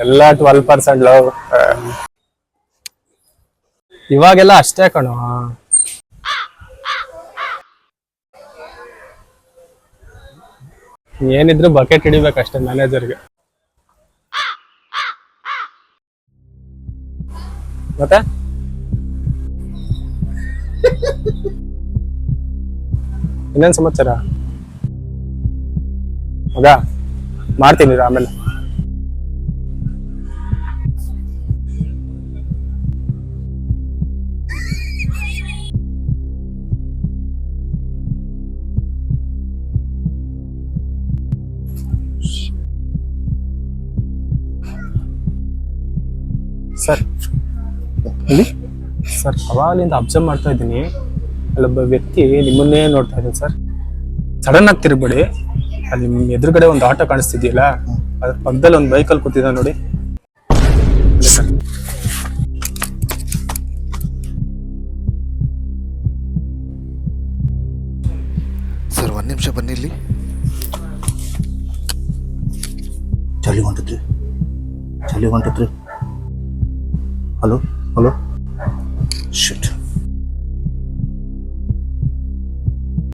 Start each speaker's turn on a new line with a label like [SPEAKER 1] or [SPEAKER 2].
[SPEAKER 1] ಎಲ್ಲ 12% ಲವ್. ಇವಾಗೆಲ್ಲ ಅಷ್ಟೇ ಕಣೋ. ಏನಿದ್ರು ಬಕೆಟ್ ಹಿಡಿಬೇಕಷ್ಟೇ ಮ್ಯಾನೇಜರ್ಗೆ. ಮತ್ತೆ ಇನ್ನೇನ್ ಸಮಾಚಾರ ಮಗ? ಮಾಡ್ತೀನಿ ಆಮೇಲೆ. ಸರ್ ಸರ್, ಅವಾಗಲಿಂದ ಅಬ್ಸರ್ವ್ ಮಾಡ್ತಾ ಇದ್ದೀನಿ, ಅಲ್ಲೊಬ್ಬ ವ್ಯಕ್ತಿ ನಿಮ್ಮನ್ನೇ ನೋಡ್ತಾ ಇದ್ದೀನಿ ಸರ್. ಸಡನ್ ಆಗಿ ತಿರುಗ್ಬೇಡಿ, ಅಲ್ಲಿ ನಿಮ್ಮ ಎದುರುಗಡೆ ಒಂದು ಆಟೋ ಕಾಣಿಸ್ತಿದೆಯಲ್ಲ, ಅದ್ರ ಪಕ್ಕದಲ್ಲಿ ಒಂದು ಬೈಕಲ್ಲಿ ಕೂತಿದ್ದ ನೋಡಿ ಸರ್.
[SPEAKER 2] ಸರ್ 1 ನಿಮಿಷ ಬನ್ನಿ ಇಲ್ಲಿ.
[SPEAKER 3] ಚಳಿ ಹೊಂಟಿದ್ರಿ. ಹಲೋ ಶಿಟ್.